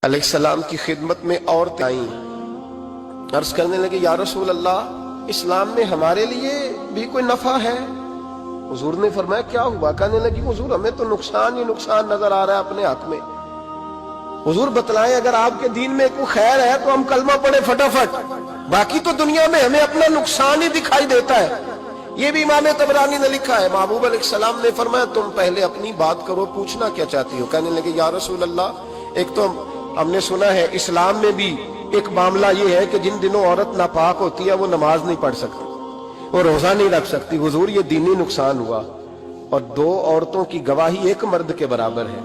علیہ السلام کی خدمت میں عورتیں آئیں، عرض کرنے لگے یا رسول اللہ اسلام میں ہمارے لیے بھی کوئی نفع ہے؟ حضور نے فرمایا کیا ہوا؟ کہنے لگی حضور ہمیں تو نقصان ہی نقصان نظر آ رہا ہے اپنے حق میں۔ حضور بتلائیں اگر آپ کے دین میں کوئی خیر ہے تو ہم کلمہ پڑھے فٹافٹ، باقی تو دنیا میں ہمیں اپنا نقصان ہی دکھائی دیتا ہے۔ یہ بھی امام طبرانی نے لکھا ہے، محبوب علیہ السلام نے فرمایا تم پہلے اپنی بات کرو، پوچھنا کیا چاہتی ہو؟ کہنے لگے یا رسول اللہ ایک تو ہم نے سنا ہے اسلام میں بھی ایک معاملہ یہ ہے کہ جن دنوں عورت ناپاک ہوتی ہے وہ نماز نہیں پڑھ سکتی، وہ روزہ نہیں رکھ سکتی۔ حضور یہ دینی نقصان ہوا، اور دو عورتوں کی گواہی ایک مرد کے برابر ہے۔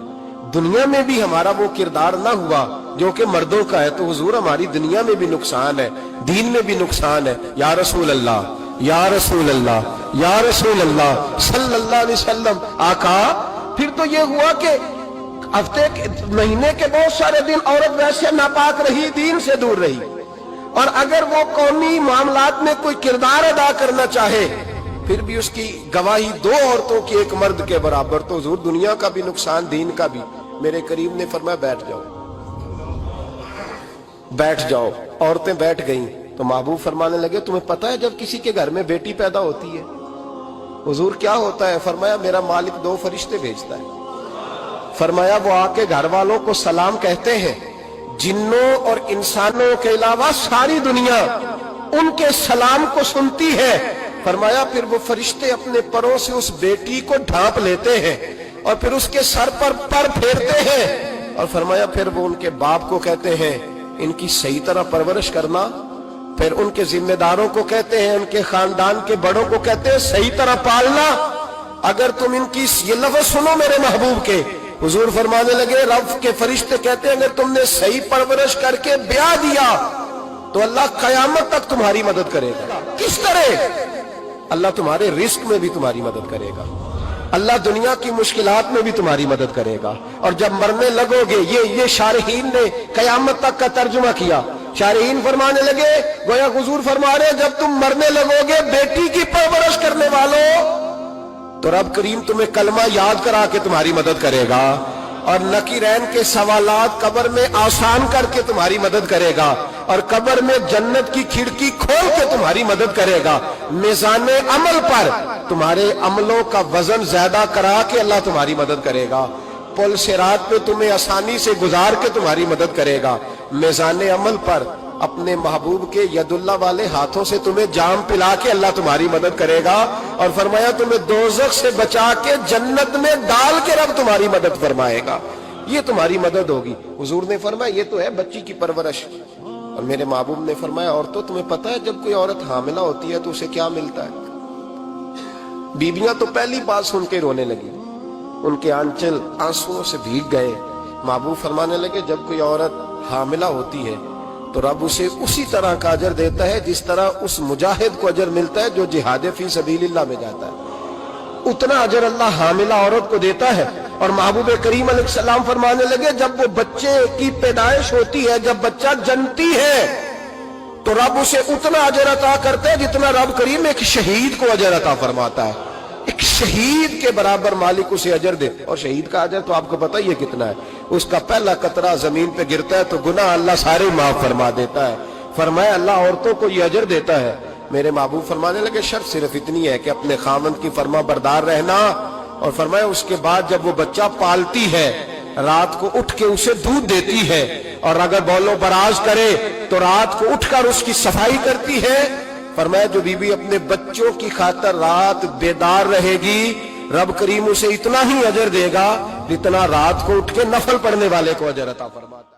دنیا میں بھی ہمارا وہ کردار نہ ہوا جو کہ مردوں کا ہے تو حضور ہماری دنیا میں بھی نقصان ہے، دین میں بھی نقصان ہے۔ یا رسول اللہ یا رسول اللہ یا رسول اللہ صلی اللہ علیہ وسلم۔ آقا پھر تو یہ ہوا کہ ہفتے مہینے کے بہت سارے دن عورت ویسے ناپاک رہی، دین سے دور رہی، اور اگر وہ قومی معاملات میں کوئی کردار ادا کرنا چاہے پھر بھی اس کی گواہی دو عورتوں کی ایک مرد کے برابر، تو حضور دنیا کا بھی نقصان دین کا بھی۔ میرے قریب نے فرمایا بیٹھ جاؤ بیٹھ جاؤ۔ عورتیں بیٹھ گئیں تو محبوب فرمانے لگے تمہیں پتہ ہے جب کسی کے گھر میں بیٹی پیدا ہوتی ہے حضور کیا ہوتا ہے؟ فرمایا میرا مالک دو فرشتے بھیجتا ہے۔ فرمایا وہ آ کے گھر والوں کو سلام کہتے ہیں، جنوں اور انسانوں کے علاوہ ساری دنیا ان کے سلام کو سنتی ہے۔ فرمایا پھر وہ فرشتے اپنے پروں سے اس بیٹی کو ڈھانپ لیتے ہیں اور پھر اس کے سر پر پر پھیرتے ہیں، اور فرمایا پھر وہ ان کے باپ کو کہتے ہیں ان کی صحیح طرح پرورش کرنا، پھر ان کے ذمہ داروں کو کہتے ہیں، ان کے خاندان کے بڑوں کو کہتے ہیں صحیح طرح پالنا۔ اگر تم ان کی یہ لفظ سنو میرے محبوب کے، حضور فرمانے لگے رب کے فرشتے کہتے ہیں اگر تم نے صحیح پرورش کر کے بیاہ دیا تو اللہ قیامت تک تمہاری مدد کرے گا۔ کس طرح؟ اللہ تمہارے رزق میں بھی تمہاری مدد کرے گا، اللہ دنیا کی مشکلات میں بھی تمہاری مدد کرے گا، اور جب مرنے لگو گے یہ شارحین نے قیامت تک کا ترجمہ کیا۔ شارحین فرمانے لگے گویا حضور فرما رہے جب تم مرنے لگو گے بیٹی کی پرورش کرنے والوں تو رب کریم تمہیں کلمہ یاد کرا کے تمہاری مدد کرے گا، اور نکیرین کے سوالات قبر میں آسان کر کے تمہاری مدد کرے گا، اور قبر میں جنت کی کھڑکی کھول کے تمہاری مدد کرے گا۔ میزان عمل پر تمہارے عملوں کا وزن زیادہ کرا کے اللہ تمہاری مدد کرے گا، پل صراط پہ تمہیں آسانی سے گزار کے تمہاری مدد کرے گا۔ میزان عمل پر اپنے محبوب کے ید اللہ والے ہاتھوں سے تمہیں جام پلا کے اللہ تمہاری مدد کرے گا، اور فرمایا تمہیں دوزخ سے بچا کے جنت میں ڈال کے رب تمہاری مدد فرمائے گا۔ یہ تمہاری مدد ہوگی۔ حضور نے فرمایا یہ تو ہے بچی کی پرورش، اور میرے محبوب نے فرمایا عورتوں تمہیں پتہ ہے جب کوئی عورت حاملہ ہوتی ہے تو اسے کیا ملتا ہے؟ بیویاں تو پہلی بات سن کے رونے لگی، ان کے آنچل آنسوؤں سے بھیگ گئے۔ محبوب فرمانے لگے جب کوئی عورت حاملہ ہوتی ہے تو رب اسے اسی طرح کا اجر دیتا ہے جس طرح اس مجاہد کو اجر ملتا ہے جو جہاد فی سبیل اللہ میں جاتا ہے، اتنا اجر اللہ حاملہ عورت کو دیتا ہے۔ اور محبوب کریم علیہ السلام فرمانے لگے جب وہ بچے کی پیدائش ہوتی ہے، جب بچہ جنتی ہے تو رب اسے اتنا اجر عطا کرتا ہے جتنا رب کریم ایک شہید کو اجر عطا فرماتا ہے۔ ایک شہید کے برابر مالک اسے اجر دے، اور شہید کا اجر تو آپ کو پتہ ہی ہے کتنا ہے، اس کا پہلا قطرہ زمین پہ گرتا ہے تو گناہ اللہ سارے معاف فرما دیتا ہے۔ فرمایا اللہ عورتوں کو یہ اجر دیتا ہے۔ میرے محبوب فرمانے لگے شرط صرف اتنی ہے کہ اپنے خاوند کی فرما بردار رہنا، اور فرمایا اس کے بعد جب وہ بچہ پالتی ہے رات کو اٹھ کے اسے دودھ دیتی ہے، اور اگر بول و براز کرے تو رات کو اٹھ کر اس کی صفائی کرتی ہے۔ فرمایا جو بی بی اپنے بچوں کی خاطر رات بیدار رہے گی رب کریم اسے اتنا ہی اجر دے گا جتنا رات کو اٹھ کے نفل پڑھنے والے کو اجر عطا فرماتا ہے۔